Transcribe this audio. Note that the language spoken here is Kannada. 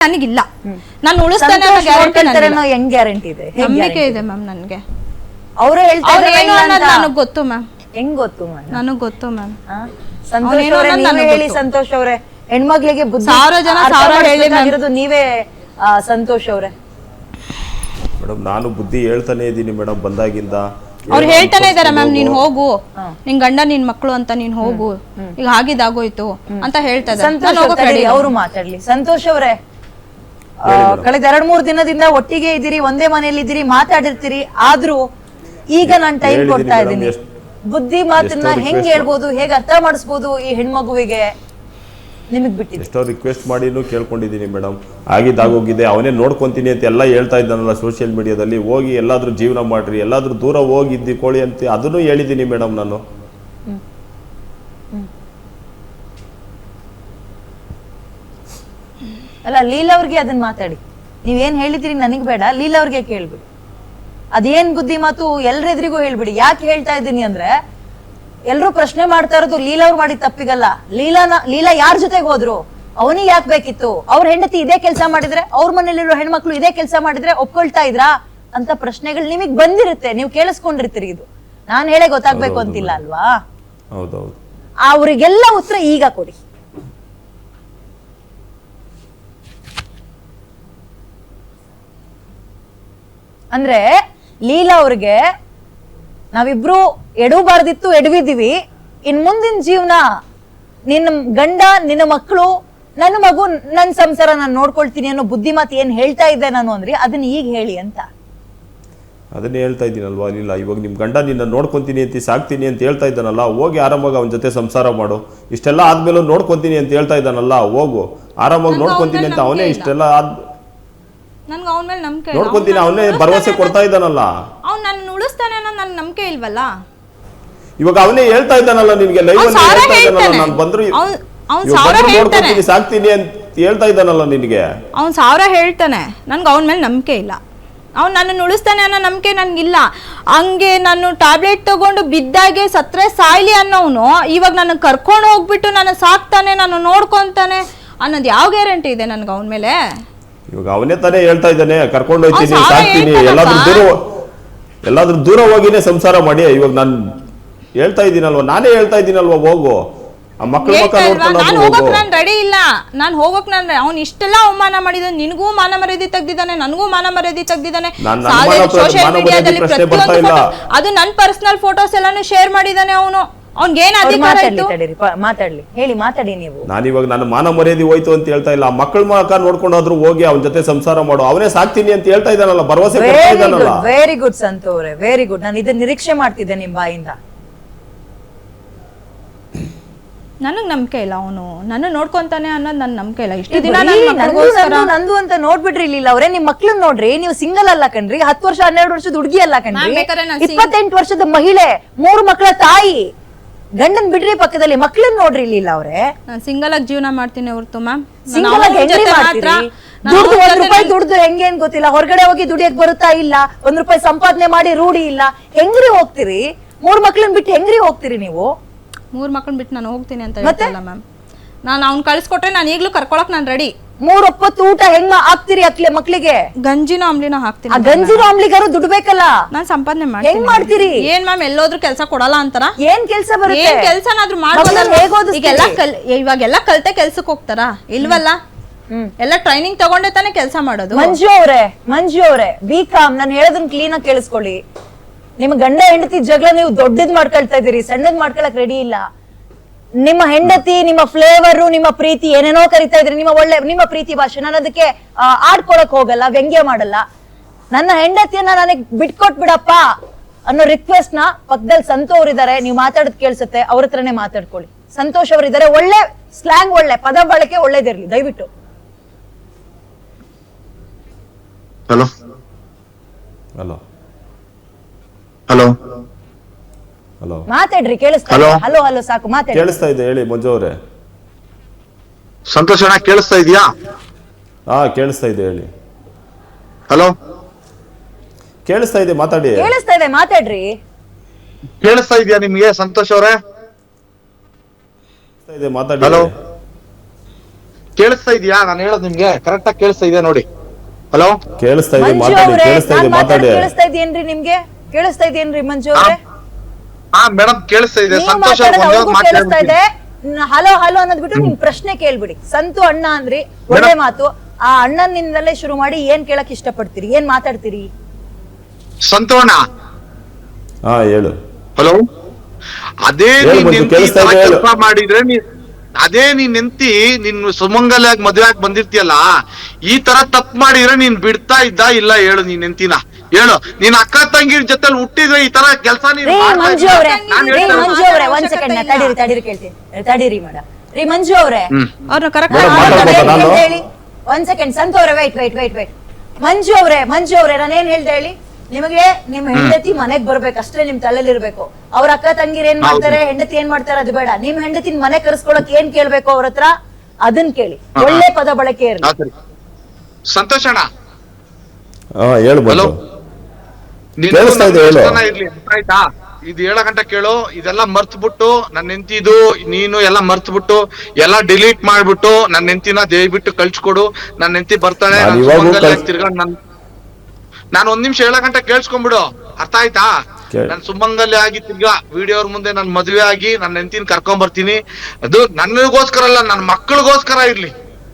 ನನಗಿಲ್ಲ. ನಾನು ಉಳಿಸ್ತಾನೆ ಅನ್ನೋ ಗ್ಯಾರಂಟಿ ನನಗೆ ಹೆಂಗ್ ಗ್ಯಾರಂಟಿ ಇದೆ? ನಂಬಿಕೆ ಇದೆ ಮ್ಯಾಮ್ ನನಗೆ. ಅವರೇ ಹೇಳ್ತಾರೆ ಏನು ಅನ್ನೋದು ನನಗೆ ಗೊತ್ತು ಮ್ಯಾಮ್. ಹೆಂಗ್ ಗೊತ್ತು ಮ್ಯಾಮ್? ನನಗೆ ಗೊತ್ತು ಮ್ಯಾಮ್. ಸಂತೋಷ್ ಅವರೇ ನೀವೇ ಹೇಳಿ. ಸಂತೋಷ್ ಅವರೇ ಹೆಣ್ಮಕ್ಳಿಗೆ ಬುದ್ಧಿ 1000 ಜನ 1000 ಹೇಳಿ ನೀವೇ ಸಂತೋಷ್ ಅವರೇ. ಮೇಡಮ್ ನಾನು ಬುದ್ಧಿ ಹೇಳ್ತಾನೆ ಇದ್ದೀನಿ ಮೇಡಮ್ ಬಂದಾಗಿಂದ. ಅವ್ರು ಹೇಳ್ತಾನೆ ಇದಾರೆ ಮ್ಯಾಮ್ ನೀನ್ ಹೋಗು, ನಿನ್ ಗಂಡ ನಿನ್ ಮಕ್ಳು ಅಂತ ನೀನ್ ಹೋಗು, ಈಗ ಆಗಿದಾಗೋಯ್ತು ಅಂತ ಹೇಳ್ತಾ ಇದ್ದಾರೆ. ಅವರು ಮಾತಾಡ್ಲಿ. ಸಂತೋಷ್ ಅವರೇ ಕಳೆದ 2-3 ದಿನದಿಂದ ಒಟ್ಟಿಗೆ ಇದ್ದೀರಿ, ಒಂದೇ ಮನೆಯಲ್ಲಿ ಇದ್ದೀರಿ, ಮಾತಾಡಿರ್ತೀರಿ. ಆದ್ರೂ ಈಗ ನಾನು ಟೈಮ್ ಕೊಡ್ತಾ ಇದ್ದೀನಿ. ಬುದ್ಧಿ ಮಾತನ್ನ ಹೆಂಗ್ ಹೇಳ್ಬೋದು, ಹೇಗೆ ಅರ್ಥ ಮಾಡಿಸ್ಬೋದು ಈ ಹೆಣ್ಮಗುವಿಗೆ ನಿಮಗ್ ಬಿಟ್ಟಿದೆ. ಎಷ್ಟೋ ರಿಕ್ವೆಸ್ಟ್ ಮಾಡಿನೂ ಕೇಳ್ಕೊಂಡಿದ್ದೀನಿ ಮೇಡಮ್. ಆಗಿದ್ದಾಗೋಗಿದೆ, ಅವನೇ ನೋಡ್ಕೊಂತೀನಿ ಅಂತ ಎಲ್ಲ ಹೇಳ್ತಾ ಇದ್ದಾನಲ್ಲ ಸೋಷಿಯಲ್ ಮೀಡಿಯಾದಲ್ಲಿ. ಹೋಗಿ ಎಲ್ಲಾದ್ರೂ ಜೀವನ ಮಾಡ್ರಿ, ಎಲ್ಲಾದ್ರೂ ದೂರ ಹೋಗಿದ್ದಿ ಕೋಳಿ ಅಂತ ಅದನ್ನು ಹೇಳಿದ್ದೀನಿ ಮೇಡಮ್ ನಾನು. ಅಲ್ಲ ಲೀಲಾ ಅವ್ರಿಗೆ ಅದನ್ನ ಮಾತಾಡಿ. ನೀವೇನ್ ಹೇಳಿದ್ರಿ ನನಗ್ ಬೇಡ, ಲೀಲಾ ಅವ್ರಿಗೆ ಕೇಳ್ಬಿಡಿ. ಅದೇನ್ ಬುದ್ಧಿ ಮಾತು ಎಲ್ರೆದ್ರಿಗೂ ಹೇಳ್ಬಿಡಿ. ಯಾಕೆ ಹೇಳ್ತಾ ಇದ್ದೀನಿ ಅಂದ್ರೆ ಎಲ್ರು ಪ್ರಶ್ನೆ ಮಾಡ್ತಾ ಇರೋದು ಲೀಲಾ ಅವ್ರು ಮಾಡಿದ ತಪ್ಪಿಗಲ್ಲ. ಲೀಲಾ ಯಾರ ಜೊತೆಗೆ ಹೋದ್ರು, ಅವನಿಗೆ ಯಾಕೆ ಬೇಕಿತ್ತು? ಅವ್ರ ಹೆಂಡತಿ ಇದೇ ಕೆಲಸ ಮಾಡಿದ್ರೆ, ಅವ್ರ ಮನೇಲಿರೋ ಹೆಣ್ಮಕ್ಳು ಇದೇ ಕೆಲಸ ಮಾಡಿದ್ರೆ ಒಪ್ಕೊಳ್ತಾ ಇದ್ರಾ ಅಂತ ಪ್ರಶ್ನೆಗಳು ನಿಮಗ್ ಬಂದಿರುತ್ತೆ. ನೀವು ಕೇಳಿಸ್ಕೊಂಡಿರ್ತೀರಿ. ಇದು ನಾನ್ ಹೇಳೇ ಗೊತ್ತಾಗ್ಬೇಕು ಅಂತಿಲ್ಲ ಅಲ್ವಾ? ಹೌದೌದು. ಅವ್ರಿಗೆಲ್ಲ ಉತ್ತರ ಈಗ ಕೊಡಿ. ಅಂದ್ರೆ ಲೀಲಾ ಅವ್ರಿಗೆ ನಾವಿಬ್ರು ಎಡಬಾರ್ದಿತ್ತು, ಎಡವಿದ್ದೀವಿ. ಇನ್ ಮುಂದಿನ ಜೀವನ ನಿನ್ನ ಗಂಡ, ನಿನ್ನ ಮಕ್ಕಳು, ನನ್ನ ಮಗು, ನನ್ನ ಸಂಸಾರ ನಾನು ನೋಡ್ಕೊಳ್ತೀನಿ ಅನ್ನೋ ಬುದ್ಧಿ ಮಾತು ಏನ್ ಹೇಳ್ತಾ ಇದ್ದೆ ನಾನು ಅಂದ್ರೆ ಅದನ್ನ ಈಗ ಹೇಳಿ ಅಂತ. ಅದನ್ನೇ ಹೇಳ್ತಾ ಇದ್ದೀನಲ್ವಾ. ಇಲ್ಲ ಇವಾಗ ನಿಮ್ ಗಂಡ ನಿನ್ನ ನೋಡ್ಕೊಂತೀನಿ ಅಂತ ಸಾಕ್ತೀನಿ ಅಂತ ಹೇಳ್ತಾ ಇದ್ದಾನಲ್ಲ, ಹೋಗಿ ಆರಾಮಾಗಿ ಅವನ ಜೊತೆ ಸಂಸಾರ ಮಾಡು. ಇಷ್ಟೆಲ್ಲ ಆದ್ಮೇಲೆ ನೋಡ್ಕೊಂತೀನಿ ಅಂತ ಹೇಳ್ತಾ ಇದ್ದಾನಲ್ಲ, ಹೋಗು ಆರಾಮಾಗಿ ನೋಡ್ಕೊಂತೀನಿ ಅಂತ ಅವನೇ ಇಷ್ಟೆಲ್ಲ ನನ್ಗೆ ಅವನ ಮೇಲೆ ನಂಬಿಕೆ ನೋಡ್ಕೊಂತೀನಿ ಅವನೇ ಭರವಸೆ ಕೊಡ್ತಾ ಇದ್ದಾನಲ್ಲ. ಅವ್ನು ನನ್ನ ಉಳಿಸ್ತಾನೆ ಅನ್ನೋ ನನ್ನ ನಂಬಿಕೆ ಇಲ್ವಲ್ಲ. ಇವಾಗ ಅವನೇ ಹೇಳ್ತಾ ಇದ್ದಾನಲ್ಲ ನಿನ್ಗೆ ಲೈವ್ ಅಲ್ಲಿ ಹೇಳ್ತಾ ಇದ್ದಾನಲ್ಲ, ನಾನು ಬಂದ್ರು ನೋಡ್ಕೊಂತೀನಿ ಸಾಕ್ತೀನಿ ಅಂತ ಹೇಳ್ತಾ ಇದ್ದಾನಲ್ಲ ನಿನ್ಗೆ. ಅವ್ನು 1000 ಹೇಳ್ತಾನೆ, ನನ್ಗೆ ಅವನ ಮೇಲೆ ನಂಬಿಕೆ ಇಲ್ಲ. ಅವ್ನು ನನ್ನನ್ನು ಉಳಿಸ್ತಾನೆ ಅನ್ನೋ ನಂಬಿಕೆ ನನ್ಗಿಲ್ಲ. ಹಂಗೆ ನಾನು ಟ್ಯಾಬ್ಲೆಟ್ ತಗೊಂಡು ಬಿದ್ದಾಗೆ ಸತ್ರೆ ಸಾಯ್ಲಿ ಅನ್ನೋನು ಇವಾಗ ನನ್ನ ಕರ್ಕೊಂಡು ಹೋಗ್ಬಿಟ್ಟು ನನ್ನ ಸಾಕ್ತಾನೆ, ನಾನು ನೋಡ್ಕೊಂತಾನೆ ಅನ್ನೋದು ಯಾವ ಗ್ಯಾರಂಟಿ ಇದೆ ನನ್ಗೆ ಅವನ ಮೇಲೆ? ಇವಾಗ ಅವನೇ ತಾನೇ ಹೇಳ್ತಾ ಇದ್ದಾನೆ, ಕರ್ಕೊಂಡು ಹೋಗ್ತೀನಿ ಸಾಕ್ತೀನಿ, ಎಲ್ಲಾದ್ರೂ ದೂರ ಹೋಗಿನೇ ಸಂಸಾರ ಮಾಡಿ. ಇವಾಗ ನಾನು ಹೇಳ್ತಾ ಇದ್ದೀನಲ್ವಾ, ನಾನೇ ಹೇಳ್ತಾ ಇದ್ದೀನಲ್ವಾ, ಹೋಗು ಆ ಮಕ್ಕಳ ನಾನು ಹೋಗಕ್ ನಾನು ರೆಡಿ ಇಲ್ಲ. ನಾನು ಹೋಗಕ್ ಅವ್ನು ಇಷ್ಟೆಲ್ಲ ಅವಮಾನ ಮಾಡಿದಾನೆ. ನಿನಗೂ ಮಾನ ಮರ್ಯಾದೆ ತೆಗ್ದಿದ್ದಾನೆ, ನನಗೂ ಮಾನ ಮರ್ಯಾದೆ ತೆಗ್ದಿದ್ದಾನೆ. ಸೋಷಿಯಲ್ ಮೀಡಿಯಾದಲ್ಲಿ ಪ್ರತಿಯೊಂದು ಅದು ನನ್ನ ಪರ್ಸನಲ್ ಫೋಟೋಸ್ ಎಲ್ಲಾನು ಶೇರ್ ಮಾಡಿದಾನೆ ಅವನು. ಅವ್ನಿಗೇನ್ ಅಧಿಕಾರ ಇತ್ತು? ಮಾತಾಡ್ಲಿ, ಹೇಳಿ, ಮಾತಾಡಿ ನೀವು. ನಾನಿವಾಗ ನನ್ನ ಮಾನ ಮರ್ಯಾದೆ ಹೋಯ್ತು ಅಂತ ಹೇಳ್ತಾ ಇಲ್ಲ. ಮಕ್ಕಳ ಮಕ್ಕ ನೋಡ್ಕೊಂಡಾದ್ರು ಹೋಗಿ ಅವನ ಜೊತೆ ಸಂಸಾರ ಮಾಡು, ಅವನೇ ಸಾಕ್ತೀನಿ ಅಂತ ಹೇಳ್ತಾ ಇದ್ದಾನಲ್ಲ, ಭರವಸೆ ಕೊಡ್ತಾ ಇದ್ದಾನಲ್ಲ. ವೆರಿ ಗುಡ್ ಸಂತು ಅವರೇ, ವೆರಿ ಗುಡ್. ನಾನು ಇದನ್ನ ನಿರೀಕ್ಷೆ ಮಾಡ್ತಿದ್ದೆ ನಿಮ್ ಬಾಯಿಂದ. ನನಗ್ ನಂಬಿಕೆ ಇಲ್ಲ ಅವನು ನನ್ನ ನೋಡ್ಕೊಂತಾನೆ ಅನ್ನೋದು ನನ್ ನಂಬಿಕೆ ಇಲ್ಲ. ಇಷ್ಟು ದಿನ ನಂದು ಅಂತ ನೋಡ್ಬಿಟ್ರಿ ಇಲ್ಲ ಅವ್ರೆ. ನಿಮ್ ಮಕ್ಳನ್ನ ನೋಡ್ರಿ, ನೀವು ಸಿಂಗಲ್ ಅಲ್ಲ ಕಣ್ರಿ, 10 ವರ್ಷ 12 ವರ್ಷದ ಹುಡುಗಿ ಅಲ್ಲ ಕಣ್ರಿ, 28 ವರ್ಷದ ಮಹಿಳೆ, 3 ಮಕ್ಕಳ ತಾಯಿ. ಗಂಡನ್ ಬಿಡ್ರಿ ಪಕ್ಕದಲ್ಲಿ, ಮಕ್ಳನ್ನ ನೋಡ್ರಿ ಇಲ್ಲ ಅವ್ರೆ. ನಾನು ಸಿಂಗಲ್ ಆಗಿ ಜೀವನ ಮಾಡ್ತೀನಿ ಹೊರತು ಮ್ಯಾಮ್. ಸಿಂಗಲ್ ಆಗಿ ದುಡ್ದು 1 ರೂಪಾಯಿ ದುಡ್ದು ಹೆಂಗೆ ಅಂತ ಗೊತ್ತಿಲ್ಲ. ಹೊರಗಡೆ ಹೋಗಿ ದುಡಿಯಕ್ ಬರುತ್ತಾ ಇಲ್ಲ, 1 ರೂಪಾಯಿ ಸಂಪಾದನೆ ಮಾಡಿ ರೂಢಿ ಇಲ್ಲ. ಹೆಂಗ್ರಿ ಹೋಗ್ತೀರಿ? 3 ಮಕ್ಳನ್ನ ಬಿಟ್ಟು ಹೆಂಗ್ರಿ ಹೋಗ್ತೀರಿ ನೀವು? 3 ಮಕ್ಕಳನ್ನ ಬಿಟ್ಟು ನಾನು ಹೋಗ್ತೀನಿ ಅಂತ ಹೇಳ್ತಿಲ್ಲ ಮ್ಯಾಮ್. ನಾನು ಅವ್ನ್ ಕಳ್ಸಿಕೊಟ್ರೆ ನಾನು ಈಗ್ಲೂ ಕರ್ಕೊಳಕ್ ನಾನು ರೆಡಿ. 3 ಹೊತ್ತು ಊಟ ಹೆಂಗ್ ಹಾಕ್ತಿರಿ ಮಕ್ಳಿಗೆ? ಗಂಜಿನ ಆಮ್ಲಿನ ಹಾಕ್ತೀನಿ. ಗಂಜಿನ ಆಮ್ಲಿಗಾರು ದುಡ್ಡು ಬೇಕಲ್ಲ. ನಾನ್ ಸಂಪಾದನೆ ಮಾಡ್ತೀನಿ. ಹೆಂಗ್ ಮಾಡ್ತೀರಿ? ಏನ್ ಮ್ಯಾಮ್ ಎಲ್ಲೋದ್ರು ಕೆಲಸ ಕೊಡಲ್ಲ ಅಂತಾರ? ಏನ್ ಕೆಲಸ ಬರುತ್ತೆ? ಏನ್ ಕೆಲಸನಾದ್ರೂ ಮಾಡ್ಬೋದು. ಇವಾಗೆಲ್ಲ ಕಲ್ತೆ ಕೆಲ್ಸಕ್ಕೆ ಹೋಗ್ತಾರ ಇಲ್ವಲ್ಲ? ಎಲ್ಲ ಟ್ರೈನಿಂಗ್ ತಗೊಂಡೆ ತಾನೇ ಕೆಲಸ ಮಾಡೋದು. ಮಂಜು ಅವ್ರೆ ಬಿ ಕಾಮ್. ನಾನು ಹೇಳೋದನ್ನ ಕ್ಲೀನ್ ಆಗಿ ಕೇಳಿಸ್ಕೊಳ್ಳಿ. ನಿಮ್ಮ ಗಂಡ ಹೆಂಡತಿ ಜಗಳ ನೀವು ದೊಡ್ಡದ್ ಮಾಡ್ಕೊಳ್ತಾ ಇದೀರಿ, ಸಣ್ಣದ್ ಮಾಡ್ಕೊಳಕ್ ರೆಡಿ ಇಲ್ಲ. ನಿಮ್ಮ ಹೆಂಡತಿ, ನಿಮ್ಮ ಫ್ಲೇವರು, ನಿಮ್ಮ ಪ್ರೀತಿ ಏನೇನೋ ಕರಿತಾ ಇದ್ರಿ, ನಿಮ್ಮ ಪ್ರೀತಿ ಭಾಷೆ. ನಾನು ಅದಕ್ಕೆ ಆಡ್ಕೊಳಕ್ ಹೋಗಲ್ಲ, ವ್ಯಂಗ್ಯ ಮಾಡಲ್ಲ. ನನ್ನ ಹೆಂಡತಿಯನ್ನ ನನಗೆ ಬಿಟ್ಕೊಟ್ಬಿಡಪ್ಪ ಅನ್ನೋ ರಿಕ್ವೆಸ್ಟ್ ನ ಪಕ್ಕದಲ್ಲಿ ಸಂತು ಅವ್ರಿದ್ದಾರೆ, ನೀವು ಮಾತಾಡೋದ್ ಕೇಳಿಸುತ್ತೆ, ಅವ್ರ ಹತ್ರನೇ ಮಾತಾಡ್ಕೊಳ್ಳಿ. ಸಂತೋಷ್ ಅವರಿದ್ದಾರೆ, ಒಳ್ಳೆ ಸ್ಲ್ಯಾಂಗ್, ಒಳ್ಳೆ ಪದ ಬಳಕೆ ಒಳ್ಳೇದಿರ್ಲಿ ದಯವಿಟ್ಟು. ಹಲೋ ಹಲೋ ಹಲೋ ಹಲೋ ಮಾತಾಡ್ರಿ, ಕೇಳಿಸ್ತಾ ಇದೆ. ಹಲೋ ಹಲೋ ಸಾಕು, ಮಾತಾಡಿ. ಕೇಳಿಸ್ತಾ ಇದೆ, ಹೇಳಿ ಮಂಜು ಅವರೇ. ಸಂತೋಷ್ ಅಣ್ಣ ಕೇಳಿಸ್ತಾ ಇದೆಯಾ? ಹಾ ಕೇಳಿಸ್ತಾ ಇದೆ, ಹೇಳಿ. ಹಲೋ ಕೇಳಿಸ್ತಾ ಇದೆ, ಮಾತಾಡಿ. ಕೇಳಿಸ್ತಾ ಇದೆ, ಮಾತಾಡ್ರಿ. ಕೇಳಿಸ್ತಾ ಇದೆಯಾ ನಿಮ್ಗೆ ಸಂತೋಷ್ ಅವರೇ? ಮಾತಾಡಿ. ಹಲೋ ಕೇಳಿಸ್ತಾ ಇದೆಯಾ ನಾನು ಹೇಳೋದು ನಿಮ್ಗೆ ಕರೆಕ್ಟ್ ಆಗಿ ಕೇಳಿಸ್ತಾ ಇದೆಯಾ ನೋಡಿ. ಹಲೋ ಕೇಳಿಸ್ತಾ ಇದೆ, ಮಂಜು ಮಾತಾಡಿ. ಅವ್ರೆ ಕೇಳಿಸ್ತಾ ಇದೆ, ನಾನ್ ಮಾತಾಡಿ ಮಾತಾಡಿ. ಕೇಳಿಸ್ತಾ ಇದೆಯೇನ್ರಿ ನಿಮ್ಗೆ? ಕೇಳಿಸ್ತಾ ಇದೆಯೇನ್ರಿ ಮಂಜು ಅವ್ರೆ? ಹಾ ಮೇಡಮ್ ಕೇಳಿಸ್ತಾ ಇದೆ. ನೀವು ಸಂತೋಷ್ ಮಾತಾಡೋದು ಅವ್ರಿಗೆ ಅವ್ರಿಗೂ ಕೇಳಿಸ್ತಾ ಇದೆ. ಹಲೋ ಹಲೋ ಅನ್ನೋದ್ ಬಿಟ್ಟು ನಿಮ್ ಪ್ರಶ್ನೆ ಕೇಳ್ಬಿಡಿ. ಸಂತು ಅಣ್ಣ ಅಂದ್ರಿ, ಒಳ್ಳೆ ಮಾತು. ಆ ಅಣ್ಣನಿಂದಲೇ ಶುರು ಮಾಡಿ ಏನ್ ಕೇಳಕ್ ಇಷ್ಟಪಡ್ತೀರಿ, ಏನ್ ಮಾತಾಡ್ತೀರಿ? ಸಂತೋಣ ಹಾ ಹೇಳು. ಹಲೋ ಅದೇ ಹೇಳು ನೀನ್ ಮಂಜು, ನೆಂಟಿ ಕೇಳಿಸ್ತಾ ಇದೆ, ಹೇಳು. ಕೆಲಸ ಮಾಡಿದ್ರೆ ಅದೇ ನೀನ್ ನೆಂತಿ ನಿನ್ ಸುಮಂಗಲಿಯಾಗಿ ಮದ್ವೆ ಆಗಿ ಬಂದಿರ್ತೀಯಲ್ಲ, ಈ ತರ ತಪ್ಪು ಮಾಡಿದ್ರೆ ನೀನ್ ಬಿಡ್ತಾ ಇದ್ದ ಇಲ್ಲ ಹೇಳು ನೀನ್ ನೆಂತಿನ ಹೇಳು. ನೀನ್ ಅಕ್ಕ ತಂಗಿರ್ ಜೊತೆ ಹುಟ್ಟಿದ್ರೆ ಈ ತರ ಕೆಲಸ ನೀನ್ ರೀ ಮಾಡ್ತಾ ಮಂಜು ಇದ್ಯಾ? ಅವ್ರೆ, ನಾನ್ ರೀ ಹೇಳ್ತಾ ಮಂಜು ಅವ್ರೆ, ಒಂದ್ ಸೆಕೆಂಡ್ ತಡೀರಿ ಕೇಳ್ತೀನಿ. ತಡೀರಿ ಮೇಡಮ್. ರೀ ಮಂಜು ಅವ್ರೆ, ಅವ್ರನ್ನ ಕರೆಕ್ಟ್ ಮೇಡಮ್, ನಾನು ಮಾತಾಡ್ಬೋದಾ ಏನ್ ನಾನು? ಹೇಳ್ದೆ ಹೇಳಿ? ಒಂದ್ ಸೆಕೆಂಡ್ ಸಂತು ಅವ್ರೆ, ವೈಟ್. ಮಂಜು ಅವ್ರೆ ನಾನೇನ್ ಹೇಳ್ದೆ ಹೇಳಿ? ನಿಮಗೆ ನಿಮ್ ಹೆಂಡತಿ ಮನೆಗ್ ಬರ್ಬೇಕು ಅಷ್ಟೇ ನಿಮ್ ತಲೆಯಲ್ಲಿ ಇರ್ಬೇಕು. ಅವ್ರ ಅಕ್ಕ ತಂಗಿರ್ ಏನ್ ಮಾಡ್ತಾರೆ, ಹೆಂಡತಿ ಏನ್ ಮಾಡ್ತಾರೆ ಅದು ಬೇಡ. ನಿಮ್ ಹೆಂಡತಿನ ಮನೆ ಕರ್ಸ್ಕೊಳಕ್ ಏನ್ ಕೇಳ್ಬೇಕು ಅವ್ರ ಹತ್ರ ಅದನ್ ಕೇಳಿ. ಒಳ್ಳೆ ಪದ ಬಳಕೆ ಇರ್ಲಿ. ಹಾ, ಸರಿ. ಸಂತೋಷ್ ಅಣ್ಣ ಹಾ ಹೇಳು ಹಲೋ ಮಂಜು. ಕೇಳಿಸ್ತಾ ಇದೆ, ಹೇಳು. ಇರ್ಲಿ ಆಯ್ತಾ? ಇದು 7 ಗಂಟೆ ಕೇಳು. ಇದೆಲ್ಲ ಮರ್ತ್ಬಿಟ್ಟು ನನ್ನ ಹೆಂಡತಿದು ನೀನು ಎಲ್ಲ ಮರ್ತ್ಬಿಟ್ಟು ಎಲ್ಲ ಡಿಲೀಟ್ ಮಾಡ್ಬಿಟ್ಟು ನನ್ನ ಹೆಂಡತಿನ ದಯವಿಟ್ಟು ಕಳ್ಸ್ಕೊಡು. ನನ್ನ ಹೆಂಡತಿ ಬರ್ತಾಳೆ, ನಾನ್ ನಾನ್ ಇವಾಗೂ ಸುಮಂಗಲ್ಯಾಗ್ ತಿರ್ಗಾ ನಾನು 1 ನಿಮಿಷ 7 ಗಂಟೆ ಕೇಳಿಸ್ಕೊಂಡ್ಬಿಡು. ಅರ್ಥ ಆಯ್ತಾ? ನಾನು ಸುಮಂಗಲ್ಯ ಆಗಿ ತಿರ್ಗಾ ವಿಡಿಯೋ ಅವ್ರ ಮುಂದೆ ನನ್ ಮದ್ವೆ ಆಗಿ ನನ್ನ ಹೆಂಡತಿನ ಕರ್ಕೊಂಡ್ ಬರ್ತೀನಿ. ಅದು ನನಗೋಸ್ಕರ ಅಲ್ಲ, ನನ್ನ ಮಕ್ಕಳಿಗೋಸ್ಕರ ಇರ್ಲಿ.